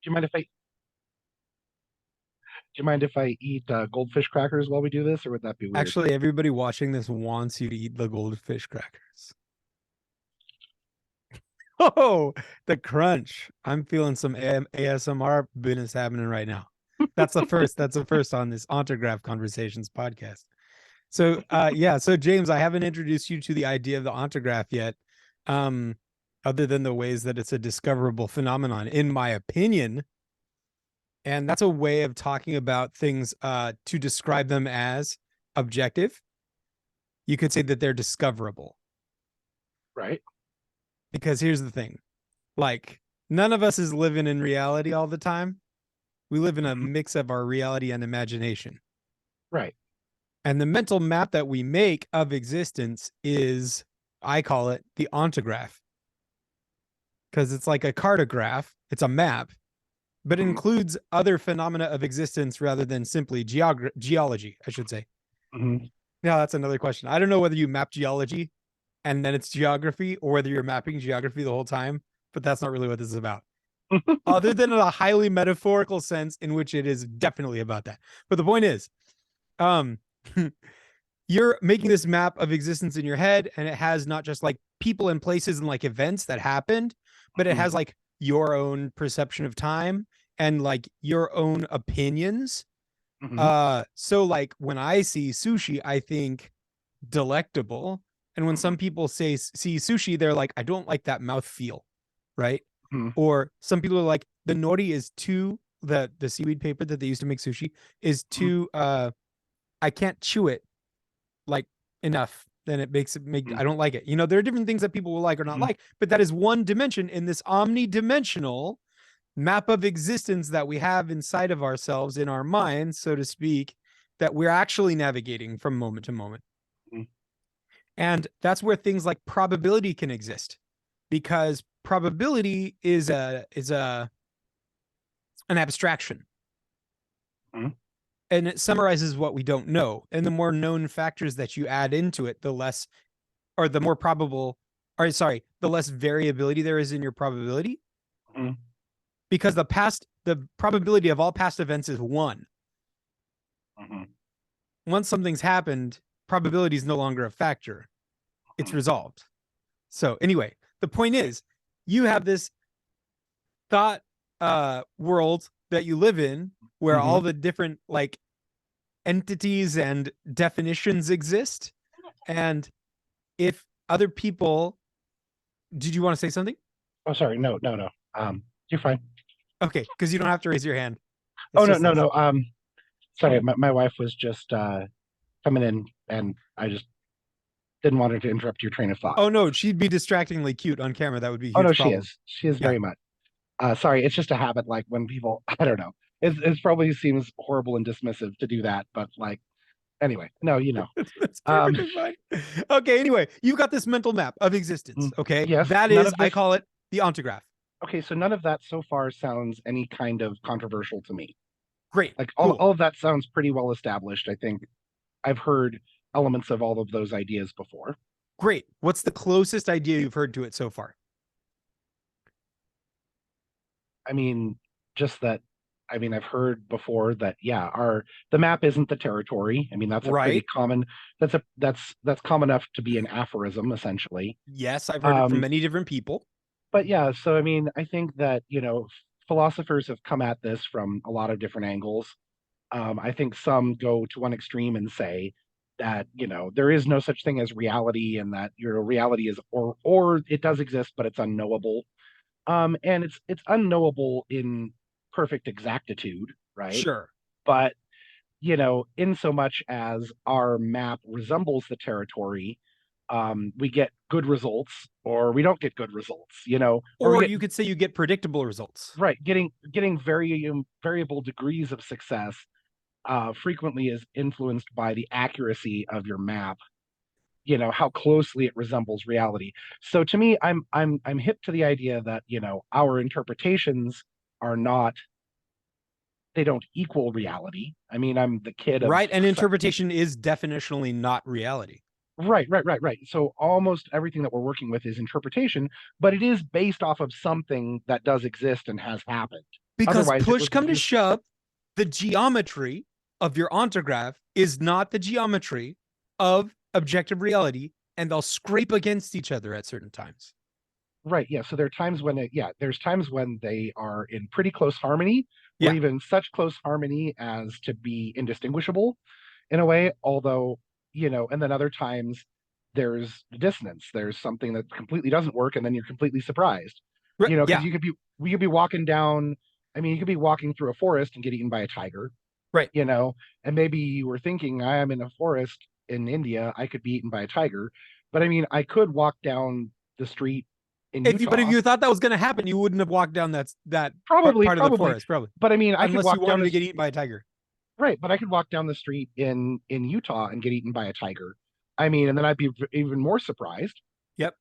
you mind if I do you mind if I eat goldfish crackers while we do this, or would that be weird? Actually, everybody watching this wants you to eat the goldfish crackers. Oh, the crunch. I'm feeling some ASMR business happening right now. That's the first. That's the first on this Ontograph Conversations podcast. So yeah, so James, I haven't introduced you to the idea of the ontograph yet. Um, other than the ways that it's a discoverable phenomenon, in my opinion. And that's a way of talking about things to describe them as objective. You could say that they're discoverable. Right. Because here's the thing. Like, none of us is living in reality all the time. We live in a Mhm. mix of our reality and imagination. Right. And the mental map that we make of existence is, I call it the ontograph, because it's like a cartograph, it's a map, but it Mhm. includes other phenomena of existence rather than simply geology, I should say. Mhm. Now, that's another question. I don't know whether you map geology and then it's geography or whether you're mapping geography the whole time, but that's not really what this is about. Other than in a highly metaphorical sense in which it is definitely about that. But the point is, um, you're making this map of existence in your head, and it has not just like people and places and like events that happened, but it Mhm. has like your own perception of time and like your own opinions. Mhm. So like when I see sushi, I think delectable. And when Mhm. some people see sushi, they're like, I don't like that mouth feel, right? Mhm. Or some people are like, the nori is too the seaweed paper that they used to make sushi is Mhm. too I can't chew it like enough. Then it makes it make Mhm. I don't like it. You know, there are different things that people will like or not Mhm. like, but that is one dimension in this omnidimensional map of existence that we have inside of ourselves in our minds, so to speak, that we're actually navigating from moment to moment. Mhm. And that's where things like probability can exist, because probability is a an abstraction, Mhm. and it summarizes what we don't know. And the more known factors that you add into it, the less, or the more probable, or sorry, the less variability there is in your probability, Mhm. because the probability of all past events is one. Mhm. Once something's happened, probability is no longer a factor. It's Mhm. resolved. So anyway, the point Right. is, you have this thought world that you live in where all Mhm. the different like entities and definitions exist. And if other people, did you want to say something? Oh, sorry. No, no, no. You're fine. Okay, because you don't have to raise your hand. Oh, It's no, just no, us. no. Sorry. My wife was just coming in, and I just didn't want her to interrupt your train of thought. Oh no, she'd be distractingly cute on camera. That would be a Oh no, huge she problem. is. She is Yeah. very much. Sorry, it's just a habit. Like when people, I don't know. It probably seems horrible and dismissive to do that, but like anyway, no, you know. That's Um, perfectly fine. Okay, anyway, you've got this mental map of existence. Okay. yes, That none is, of I this. call it the ontograph. Okay, so none of that so far sounds any kind of controversial to me. Great. Like Cool. all of that sounds pretty well established. I think I've heard elements of all of those ideas before. Great. What's the closest idea you've heard to it so far? I mean, just that. I mean, I've heard before that, yeah, our the map isn't the territory. I mean, that's a pretty Right. common. That's common enough to be an aphorism, essentially. Yes, I've heard it from Um, many different people. but yeah, so I mean, I think that, philosophers have come at this from a lot of different angles. I think some go to one extreme and say that, there is no such thing as reality, and that your reality is, or it does exist, but it's unknowable. And it's unknowable in perfect exactitude, right? Sure. But in so much as our map resembles the territory, we get good results, or we don't get good results, or we Or get you could say you get predictable results. right, getting variable degrees of success. Frequently is influenced by the accuracy of your map, how closely it resembles reality. So to me, I'm hip to the idea that, our interpretations are not, they don't equal reality. I mean, I'm the kid of Right. And interpretation is definitionally not reality. right, right, right, right. So almost everything that we're working with is interpretation, but it is based off of something that does exist and has happened. Because Otherwise, it push would come to reduce. shove, the geometry of your ontograph is not the geometry of objective reality, and they'll scrape against each other at certain times. Right. Yeah. So there are times when there's times when they are in pretty close harmony, or Yeah. even such close harmony as to be indistinguishable in a way. Although, and then other times there's dissonance. There's something that completely doesn't work, and then you're completely surprised. Because Yeah. you could be walking down. I mean, you could be walking through a forest and get eaten by a tiger. Right. And maybe you were thinking, I am in a forest in India, I could be eaten by a tiger. But I mean, I could walk down the street in But if Utah. you thought that was going to happen, you wouldn't have walked down that Probably, part of the probably. forest, probably, But I mean, I could unless you walk down wanted to this get eaten by a tiger. right, but I could walk down the street in Utah and get eaten by a tiger. I mean, and then I'd be even more surprised. Yep.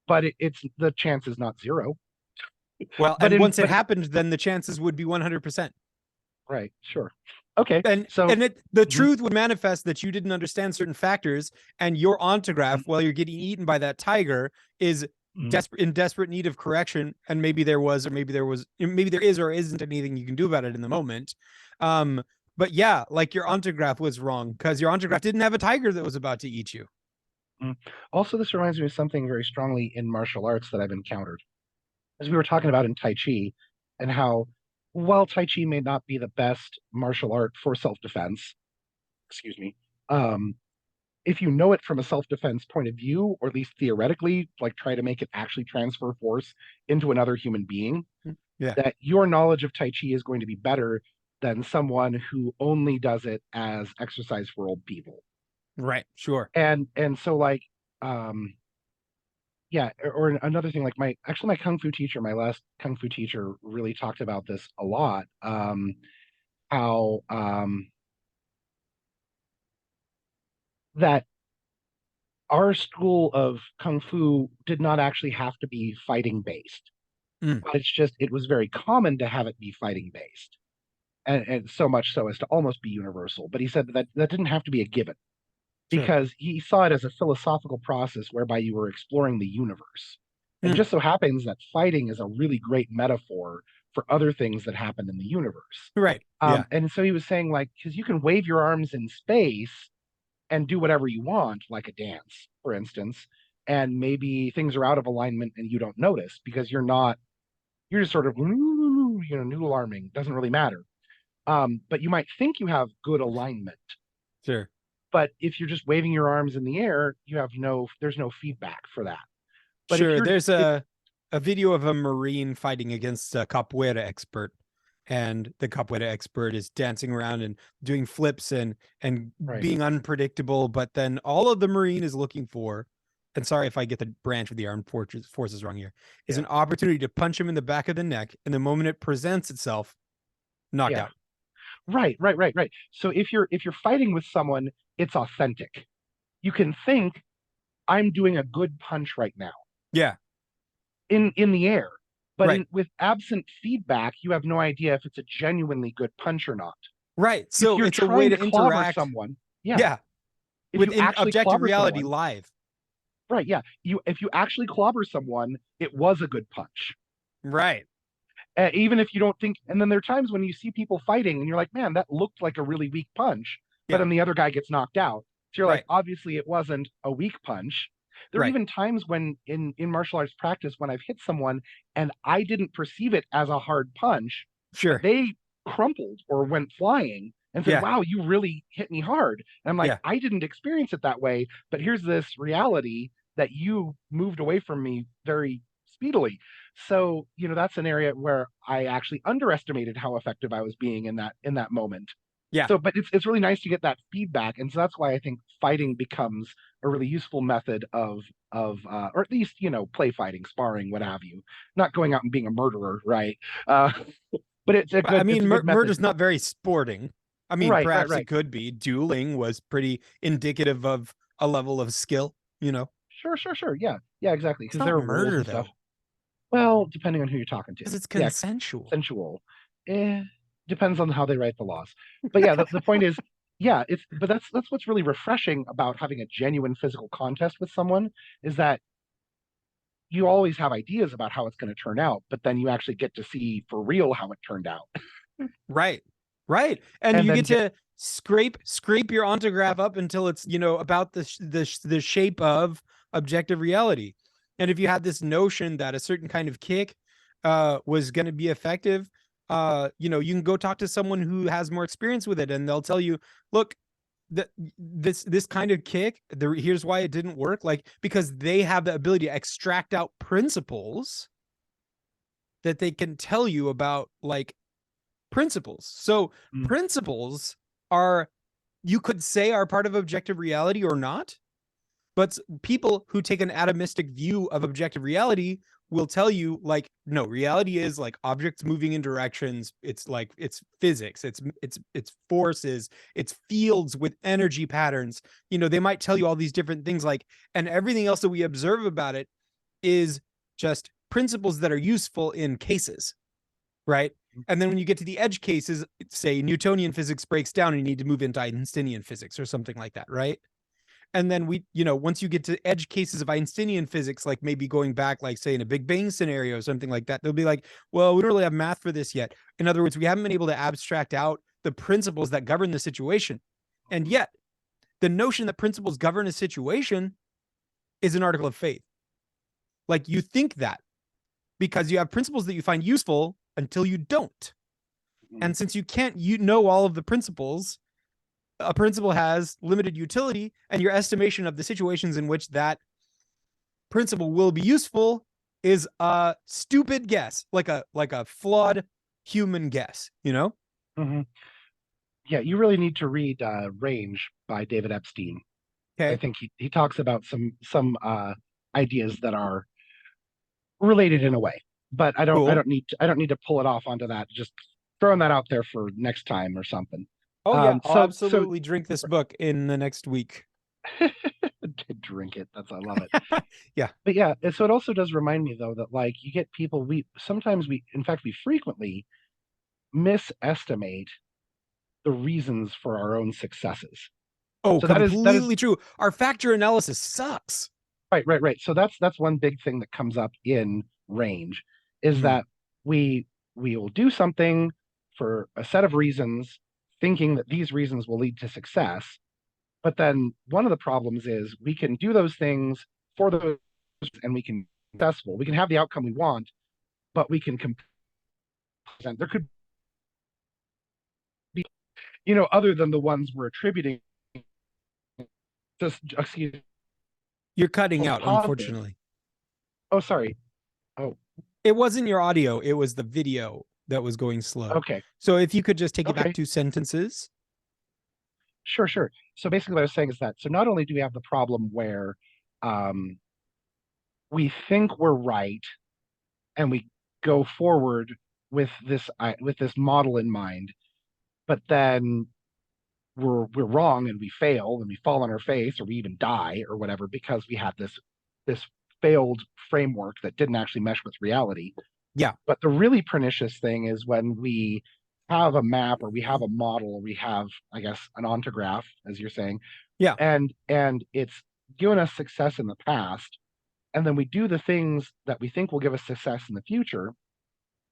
But it's the chance is not zero. Well, But and in once it but happened, then the chances would be 100%. right, sure, okay. And So the mhm, truth would manifest that you didn't understand certain factors, and your ontograph, mhm, while you're getting eaten by that tiger, is mhm. desperate need of correction. And maybe there was, or maybe there is or isn't anything you can do about it in the moment. Um, but yeah, like your ontograph was wrong because your ontograph didn't have a tiger that was about to eat you. Mhm. Also, this reminds me of something very strongly in martial arts that I've encountered. As we were talking about in Tai Chi, and how, while Tai Chi may not be the best martial art for self-defense, excuse me, um, if you know it from a self-defense point of view, or at least theoretically, like try to make it actually transfer force into another human being, Yeah. that your knowledge of Tai Chi is going to be better than someone who only does it as exercise for old people. Right. Sure. And so like um yeah, or another thing, like my kung fu teacher, my last kung fu teacher really talked about this a lot. How that our school of kung fu did not actually have to be fighting based, Mm, but it was very common to have it be fighting based, and so much so as to almost be universal. But he said that didn't have to be a given, sure. because he saw it as a philosophical process whereby you were exploring the universe. And Mm, just so happens that fighting is a really great metaphor for other things that happen in the universe. right. Yeah. And so he was saying, like, because you can wave your arms in space and do whatever you want, like a dance, for instance, and maybe things are out of alignment and you don't notice because you're just sort of, noodle-arming, doesn't really matter. But you might think you have good alignment. Sure. But if you're just waving your arms in the air, there's no feedback for that. But if Sure. you're, There's if a video of a Marine fighting against a capoeira expert, and the capoeira expert is dancing around and doing flips and right, being unpredictable. But then all of the Marine is looking for, and sorry if I get the branch of the armed forces wrong here, is yeah, an opportunity to punch him in the back of the neck. And the moment it presents itself, knocked yeah, out. right. So if you're fighting with someone, it's authentic. You can think, I'm doing a good punch right now Yeah. in the air, but Right. in with absent feedback, you have no idea if it's a genuinely good punch or not. Right. If So you're it's a way trying to to clobber interact. someone, yeah, Yeah. if you Within actually objective clobber reality someone, live. right, yeah, you if you actually clobber someone, it was a good punch. Right. Even if you don't think, and then there are times when you see people fighting and you're like, man, that looked like a really weak punch, but Yeah. then the other guy gets knocked out. So you're like, Right. obviously it wasn't a weak punch. There are Right. even times when in martial arts practice when I've hit someone and I didn't perceive it as a hard punch, but Sure. they crumpled or went flying and said, Yeah. wow, you really hit me hard. And I'm like, Yeah. I didn't experience it that way, but here's this reality that you moved away from me very speedily. So, that's an area where I actually underestimated how effective I was being in that moment. Yeah. So, but it's really nice to get that feedback, and so that's why I think fighting becomes a really useful method or at least play fighting, sparring, what have you. Not going out and being a murderer, right? Uh, but I it's mean, a good method. murder's not very sporting. I mean, perhaps it Right. could be. Dueling was pretty indicative of a level of skill, you know. Sure. Yeah, exactly. It's Because not there are rules murder and stuff. though, Well, depending on who you're talking to. because it's Yeah, consensual. sensual. Depends on how they write the laws. But yeah, the point is, yeah, that's what's really refreshing about having a genuine physical contest with someone, is that you always have ideas about how it's going to turn out, but then you actually get to see for real how it turned out. Right. Right. And And you then get to scrape your ontograph up until it's, about the shape of objective reality. And if you had this notion that a certain kind of kick was going to be effective, you can go talk to someone who has more experience with it, and they'll tell you, look, this kind of kick, here's why it didn't work, like, because they have the ability to extract out principles that they can tell you about, like, principles. So mm, principles are, you could say, are part of objective reality or not, but people who take an atomistic view of objective reality will tell you, like, no, reality is like objects moving in directions. It's like, it's physics, it's forces, it's fields with energy patterns. They might tell you all these different things, like, and everything else that we observe about it is just principles that are useful in cases, right? And then when you get to the edge cases, say Newtonian physics breaks down and you need to move into Einsteinian physics or something like that, right? And then once you get to edge cases of Einsteinian physics, like maybe going back, like, say, in a Big Bang scenario or something like that, they'll be like, well, we don't really have math for this yet. In other words, we haven't been able to abstract out the principles that govern the situation. And yet, the notion that principles govern a situation is an article of faith. Like, you think that because you have principles that you find useful until you don't. mm, And since you can't, all of the principles, a principle has limited utility, and your estimation of the situations in which that principle will be useful is a stupid guess, like a flawed human guess, mhm. Yeah, you really need to read Range by David Epstein. I Okay, think he talks about some ideas that are related in a way, but I cool. don't need I don't need to pull it off onto that. Just throwing that out there for next time or something. Oh yeah, I'll So absolutely drink this book in the next week. drink it. That's I love it. Yeah. But yeah, so it also does remind me though that like you get people we sometimes we in fact we frequently misestimate the reasons for our own successes. Oh, So that is completely true. Our factor analysis sucks. right. So that's one big thing that comes up in Range is Mhm. that we will do something for a set of reasons, thinking that these reasons will lead to success. But then one of the problems is we can do those things for those and we can be successful. We can have the outcome we want, but we can there could be, other than the ones we're attributing just excuse You're cutting false out, positive. unfortunately. Oh, sorry. Oh, It wasn't your audio, it was the video that was going slow. okay. So if you could just take it back Okay. 2 sentences. Sure. So basically what I was saying is that so not only do we have the problem where um we think we're right and we go forward with this model in mind, but then we're wrong and we fail and we fall on our face or we even die or whatever because we had this failed framework that didn't actually mesh with reality. Yeah. But the really pernicious thing is when we have a map or we have a model or we have, I guess, an ontograph, as you're saying, Yeah. and it's given us success in the past, and then we do the things that we think will give us success in the future,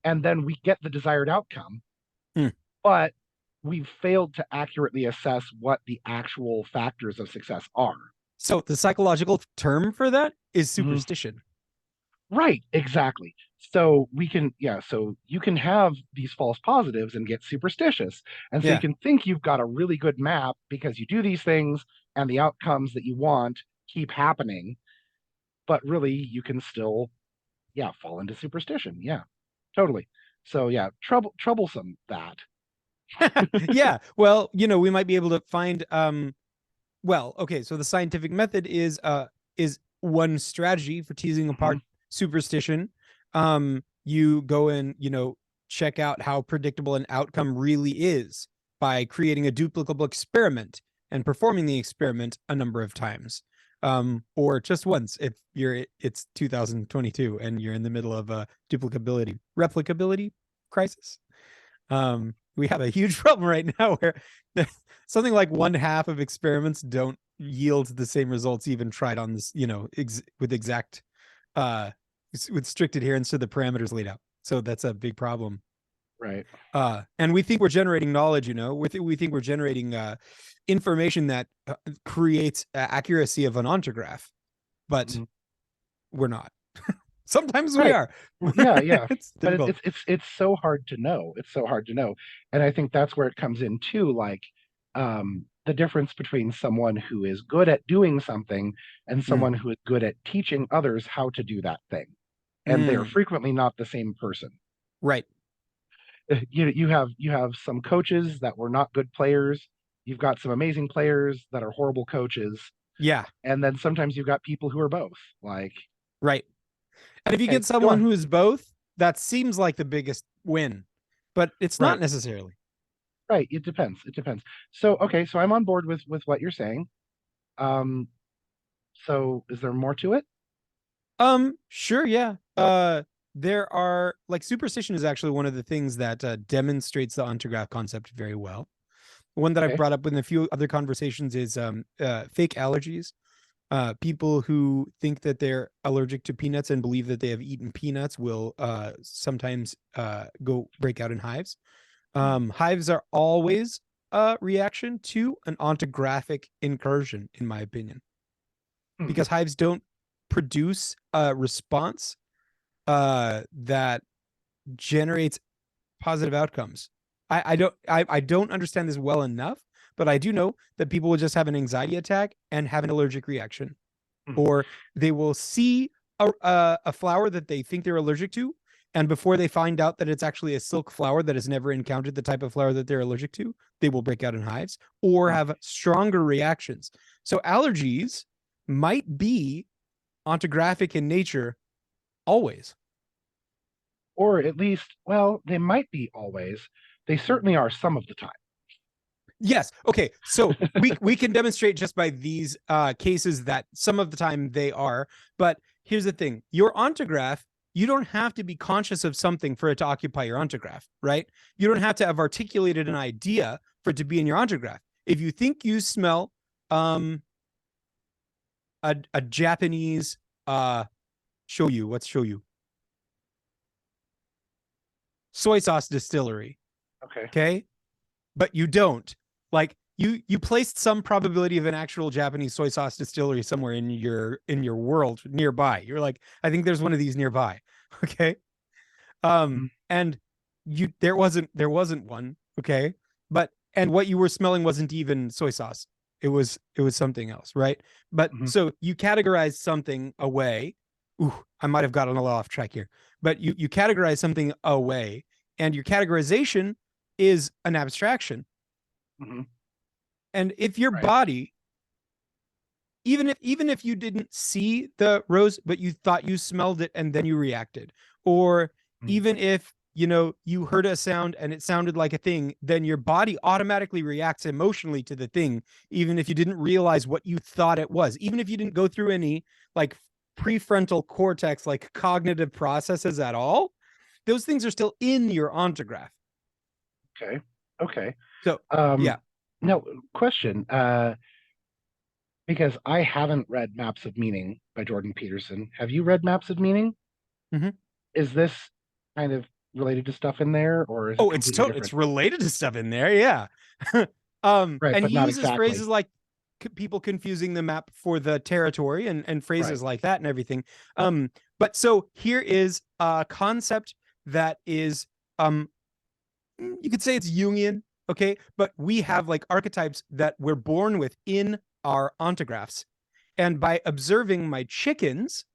and then we get the desired outcome, Mm. but we've failed to accurately assess what the actual factors of success are. So the psychological term for that is Mhm. superstition. Right, exactly. So we can, yeah, so you can have these false positives and get superstitious. And so you Yeah. can think you've got a really good map because you do these things and the outcomes that you want keep happening, but really you can still, yeah, fall into superstition. Yeah, totally. So yeah, troublesome that. Yeah. Well, we might be able to find well, okay, so the scientific method is one strategy for teasing apart Mhm. superstition. You go and, check out how predictable an outcome really is by creating a duplicable experiment and performing the experiment a number of times. Or just once if it's 2022 and you're in the middle of a replicability crisis. We have a huge problem right now where something like one half of experiments don't yield the same results even tried on this, with exact with strict adherence to the parameters laid out. So that's a big problem. Right. And we think we're generating knowledge, we think we're generating information that creates accuracy of an ontograph, but Mhm. we're not. Sometimes we Right. are. Yeah, yeah. It's But difficult. it's so hard to know. It's so hard to know. And I think that's where it comes in too, like the difference between someone who is good at doing something and Mm, someone who is good at teaching others how to do that thing. And they're mm, frequently not the same person. right. You have some coaches that were not good players. You've got some amazing players that are horrible coaches, Yeah, and then sometimes you've got people who are both. Like, right. And if you okay, get go someone on. who is both, that seems like the biggest win, but it's not Right, necessarily. right. It depends. It depends. So, okay, so I'm on board with what you're saying. Um, so is there more to it? Sure, yeah. There are like superstition is actually one of the things that demonstrates the ontograph concept very well. One that I've Okay. brought up in a few other conversations is fake allergies. People who think that they're allergic to peanuts and believe that they have eaten peanuts will sometimes go break out in hives. Hmm. Hives are always a reaction to an ontographic incursion, in my opinion, Hmm. because hives don't produce a response that generates positive outcomes. I don't understand this well enough, but I do know that people will just have an anxiety attack and have an allergic reaction, Hmm. or they will see a flower that they think they're allergic to, and before they find out that it's actually a silk flower that has never encountered the type of flower that they're allergic to, they will break out in hives or Hmm. have stronger reactions. So allergies might be ontographic in nature always. Or at least, well, they might be always. They certainly are some of the time. Yes. Okay. So we can demonstrate just by these cases that some of the time they are. But here's the thing: your ontograph, you don't have to be conscious of something for it to occupy your ontograph, right? You don't have to have articulated an idea for it to be in your ontograph. If you think you smell um a Japanese shoyu, what's shoyu? Soy sauce distillery, Okay. okay? But you don't. Like you placed some probability of an actual Japanese soy sauce distillery somewhere in your world nearby. You're like, I think there's one of these nearby. Okay. Mhm. And there wasn't one. Okay. But and what you were smelling wasn't even soy sauce. It was something else, right? But Mhm. so you categorize something away. Ooh, I might have gotten a little off track here. But you categorize something away, and your categorization is an abstraction. Mhm. And if your Right. body, even if you didn't see the rose but you thought you smelled it and then you reacted, or Mhm. even if you heard a sound and it sounded like a thing, then your body automatically reacts emotionally to the thing, even if you didn't realize what you thought it was, even if you didn't go through any like prefrontal cortex like cognitive processes at all. Those things are still in your ontograph. Okay. Okay. So Um, yeah. Now, question, because I haven't read Maps of Meaning by Jordan Peterson. Have you read Maps of Meaning? Mhm. Is this kind of related to stuff in there, or is it Oh, it's completely total. It's different? related to stuff in there. Yeah. Right, And but he not uses exactly. phrases like people confusing the map for the territory and Right. phrases like that and everything. But so here is a concept that is, you could say it's Jungian, okay? But we have like archetypes that we're born with in our ontographs. And by observing my chickens,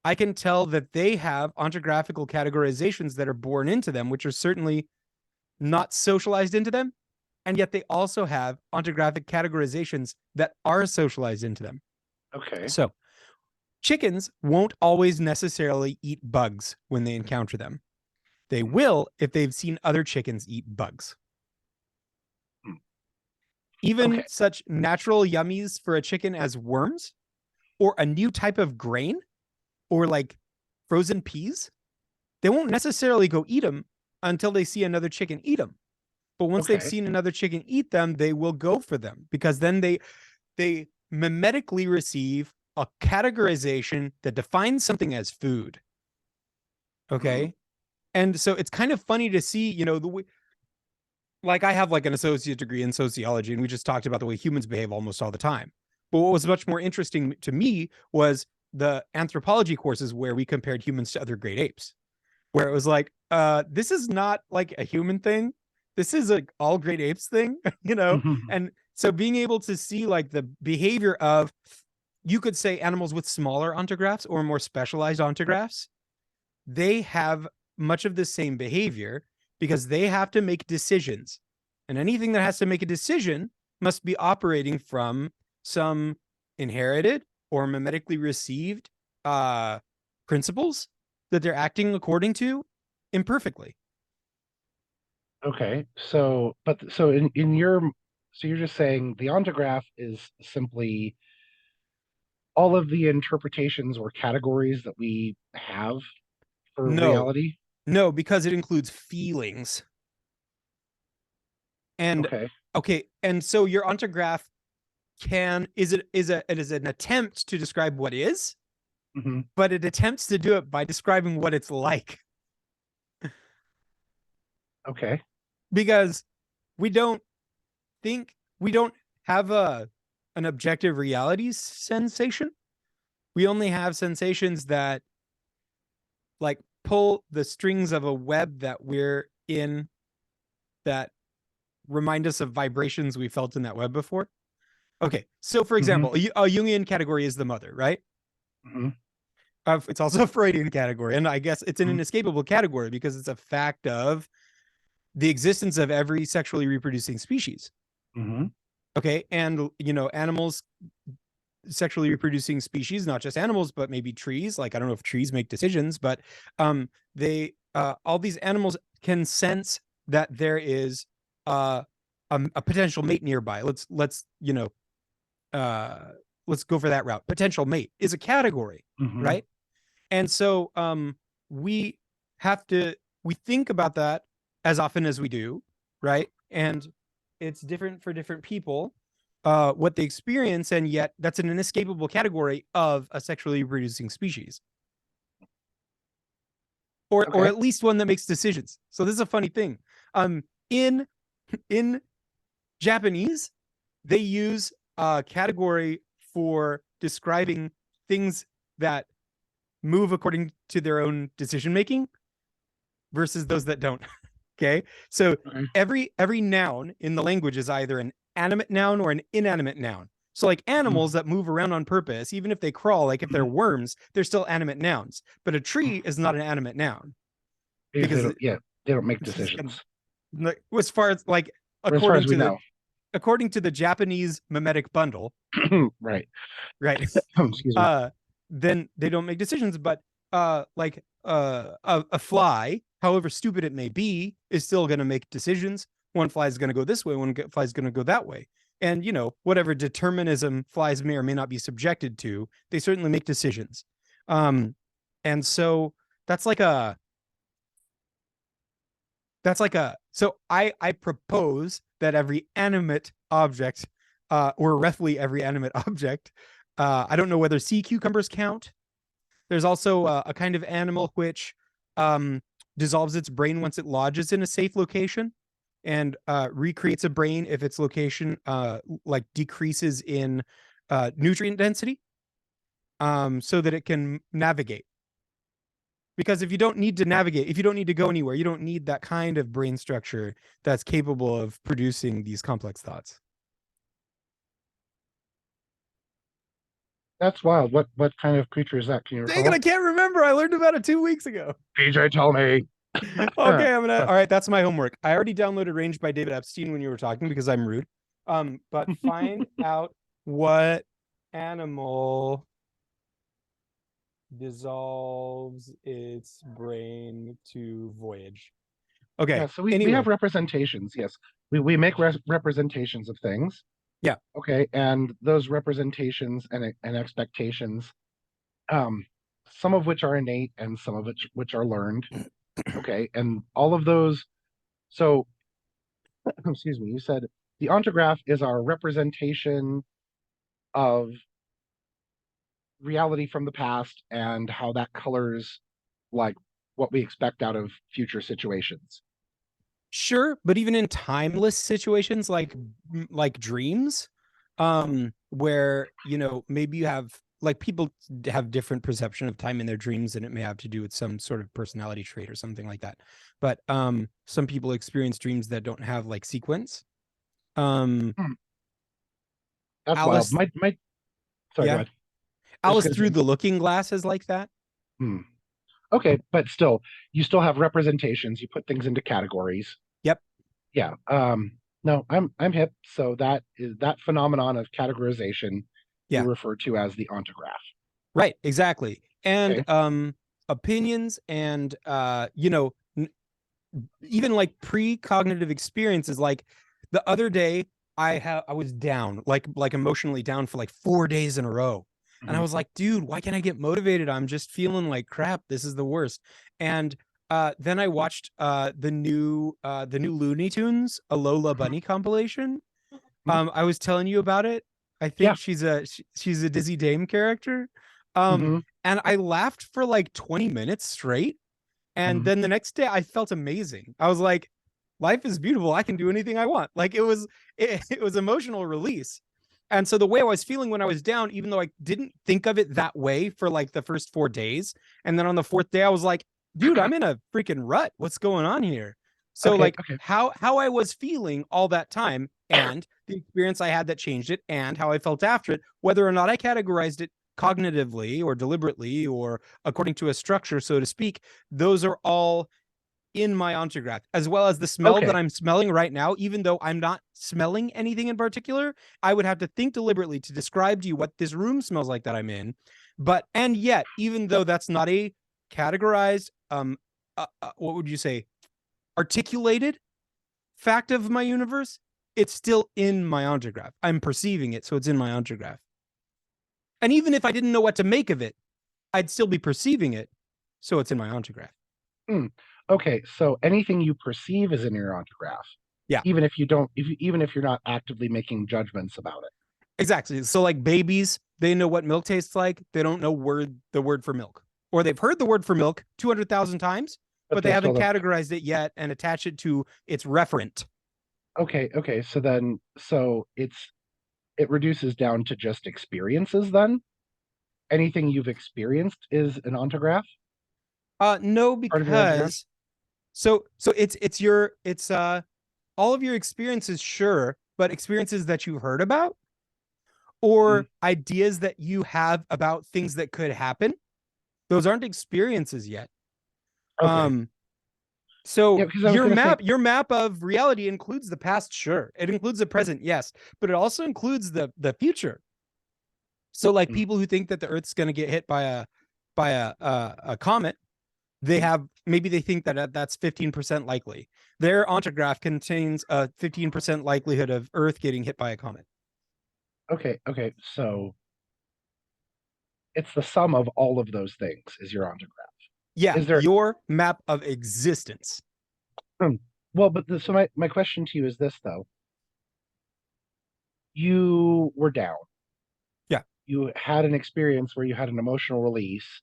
I can tell that they have ontographical categorizations that are born into them, which are certainly not socialized into them, and yet they also have ontographic categorizations that are socialized into them. Okay. So chickens won't always necessarily eat bugs when they encounter them. They Mm. will if they've seen other chickens eat bugs. Mm. Even Okay. such natural yummies for a chicken as worms or a new type of grain or like frozen peas, they won't necessarily go eat them until they see another chicken eat them. But once they've Okay. seen another chicken eat them, they will go for them because then they mimetically receive a categorization that defines something as food. Mhm. Okay. And so it's kind of funny to see, the way, like I have like an associate degree in sociology, and we just talked about the way humans behave almost all the time. But what was much more interesting to me was the anthropology courses where we compared humans to other great apes, where it was like, this is not like a human thing. This is a all great apes thing, Mhm. And so being able to see like the behavior of, you could say animals with smaller ontographs or more specialized ontographs, they have much of the same behavior because they have to make decisions. And anything that has to make a decision must be operating from some inherited or mimetically received uh, principles that they're acting according to imperfectly. Okay, so so in your so you're just saying the ontograph is simply all of the interpretations or categories that we have for No, reality. no, because it includes feelings. And Okay. okay, and so your ontograph it is an attempt to describe what is, Hmm. but it attempts to do it by describing what it's like, Okay. because we don't we don't have a an objective reality sensation. We only have sensations that like pull the strings of a web that we're in, that remind us of vibrations we felt in that web before. Okay, so for Hmm. example, a Jungian category is the mother, right? Hmm. It's also a Freudian category, and I guess it's an Hmm. inescapable category because it's a fact of the existence of every sexually reproducing species. Hmm. Okay, and animals, sexually reproducing species, not just animals, but maybe trees. Like I don't know if trees make decisions, but they all these animals can sense that there is uh, a potential mate nearby. Uh, let's go for that route. Potential mate is a category, Hmm. right? And so we have to we think about that as often as we do, right? And it's different for different people, what they experience, and yet that's an inescapable category of a sexually reproducing species, or Okay. at least one that makes decisions. So this is a funny thing. In in Japanese, they use a category for describing things that move according to their own decision making versus those that don't. Okay. So Okay. every noun in the language is either an animate noun or an inanimate noun. So like animals Hmm. that move around on purpose, even if they crawl, like if they're Hmm. worms, they're still animate nouns. But a tree is not an animate noun Because they because don't, yeah, they don't make it's just gonna, decisions, like, as far as like or as far according as we to the know. according to the Japanese mimetic bundle, Right. right? Excuse me. Then they don't make decisions. But a fly, however stupid it may be, is still going to make decisions. One fly is going to go this way, one fly is going to go that way. And whatever determinism flies may or may not be subjected to, they certainly make decisions. Um, and so that's like a so I propose that every animate object, or roughly every animate object, I don't know whether sea cucumbers count. There's also a kind of animal which um, dissolves its brain once it lodges in a safe location, and recreates a brain if its location like decreases in nutrient density, so that it can navigate. Because if you don't need to navigate, if you don't need to go anywhere, you don't need that kind of brain structure that's capable of producing these complex thoughts. That's wild. What kind of creature is that? Can you Dang it, I recall? can't remember. I learned about it 2 weeks ago. PJ, tell me. Okay, all right, that's my homework. I already downloaded Range by David Epstein when you were talking because I'm rude. But find out what animal dissolves its brain to voyage. Yeah, Okay. so we Anyway, have representations. Yes, we make representations of things. yeah. Okay, and those representations and expectations, um, some of which are innate and some of which are learned. Okay, and all of those. So, excuse me. You said the ontograph is our representation of reality from the past and how that colors like what we expect out of future situations. Sure, but even in timeless situations like dreams, where maybe you have like people have different perception of time in their dreams, and it may have to do with some sort of personality trait or something like that. But some people experience dreams that don't have like sequence. Um, Hmm, that's wild. Alice, My sorry, go yeah, ahead. I was just Alice gonna through say, the Looking Glass is like that. hmm. Okay, but still, you still have representations. You put things into categories. Yep. Yeah. No, I'm hip. So that is that phenomenon of categorization you Yeah. refer to as the ontograph. Right. Exactly. And Okay. opinions and even like precognitive experiences. Like the other day, I was down, like emotionally down for like 4 days in a row, and I Mhm. was like, dude, why can't I get motivated? I'm just feeling like crap. This is the worst. And then I watched the new Looney Tunes Alola Bunny compilation. Mhm. I was telling you about it. I Yeah. think she's a Dizzy Dame character. Um, Hmm. and I laughed for like 20 minutes straight, and Hmm. then the next day I felt amazing. I was like, life is beautiful. I can do anything I want. Like it was emotional release. And so the way I was feeling when I was down, even though I didn't think of it that way for like the first 4 days, and then on the fourth day I was like, dude, I'm in a freaking rut. What's going on here? So Okay. like Okay. how I was feeling all that time, and the experience I had that changed it, and how I felt after it, whether or not I categorized it cognitively or deliberately or according to a structure, so to speak, those are all in my ontograph, as well as the smell that Okay. I'm smelling right now. Even though I'm not smelling anything in particular, I would have to think deliberately to describe to you what this room smells like that I'm in. But, and yet, even though that's not a categorized, what would you say, articulated fact of my universe, it's still in my ontograph. I'm perceiving it, so it's in my ontograph. And even if I didn't know what to make of it, I'd still be perceiving it, so it's in my ontograph. Hmm. Okay. So anything you perceive is in your ontograph, Yeah, even if you don't, even if you're not actively making judgments about it. exactly. So like babies, they know what milk tastes like. They don't know the word for milk, or they've heard the word for milk 200,000 times, But but they they still haven't don't. categorized it yet and attach it to its referent. Okay. Okay. So then, so it reduces down to just experiences then. Anything you've experienced is an ontograph, No, part of your ontograph. because so it's all of your experiences, sure, but experiences that you heard about Mhm. or ideas that you have about things that could happen, those aren't experiences yet. Okay. Um, Yeah, So because I was your gonna say, map of reality includes the past, sure. It includes the present, yes, but it also includes the future. So like mm, people who think that the Earth's going to get hit by a comet, they have maybe they think that that's 15% likely. Their ontograph contains a 15% likelihood of Earth getting hit by a comet. okay, okay, so it's the sum of all of those things is your ontograph. Yeah, Is there, your map of existence. hmm, well, but so my question to you is this though. You were down. Yeah. You had an experience where you had an emotional release,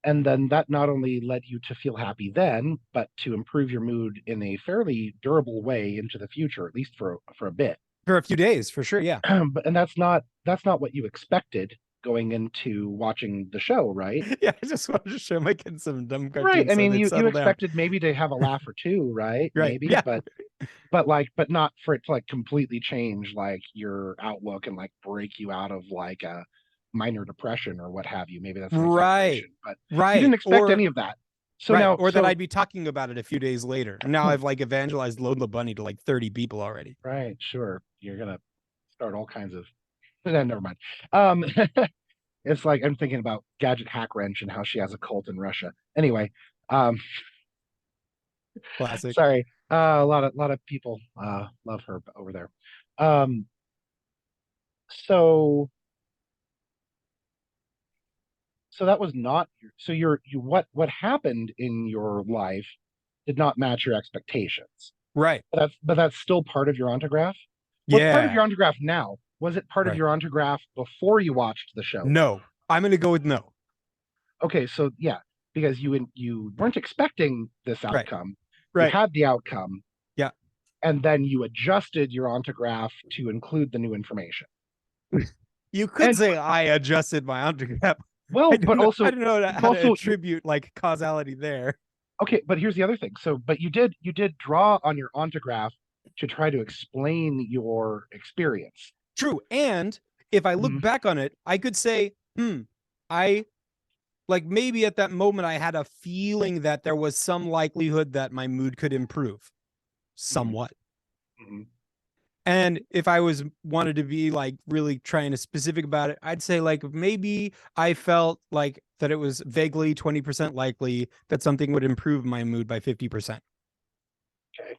and then that not only led you to feel happy then, but to improve your mood in a fairly durable way into the future, at least for a bit. For a few days, for sure, yeah. But and that's not what you expected going into watching the show, right? Yeah, I just wanted to show my kids some dumb Right. cartoons I so mean, they'd you settle down. expected maybe to have a laugh or two, right? Right. Maybe, Yeah. but not for it to like completely change like your outlook and like break you out of like a minor depression or what have you. Maybe that's an Right. exaggeration, but you didn't Right. expect any of that. So Right. now, Or that I'd be talking about it a few days later. And now hmm, I've like evangelized Lola Bunny to like 30 people already. right, sure, you're gonna start all kinds of. Never mind. Um, it's like I'm thinking about Gadget Hack Wrench and how she has a cult in Russia. Anyway, um, Classic. sorry. A lot of people love her over there. Um, so so that was not so you what happened in your life did not match your expectations. Right. But that's still part of your ontograph. What's part of Yeah. your ontograph now? Was it part of Right. your ontograph before you watched the show? No. I'm gonna go with no. Okay, so yeah. because you weren't expecting this Right. outcome. You Right. had the outcome, Yeah. and then you adjusted your ontograph to include the new information. You could And say I adjusted my undergrad. well, but I also don't know you've how to also you attribute like causality there. okay, but here's the other thing. So, but you did draw on your ontograph to try to explain your experience. True. And if I look Mhm, back on it, I could say, I like maybe at that moment I had a feeling that there was some likelihood that my mood could improve mhm, somewhat. mhm. And if I was wanted to be like really trying to specific about it, I'd say like maybe I felt like that it was vaguely 20% likely that something would improve my mood by 50%. Okay.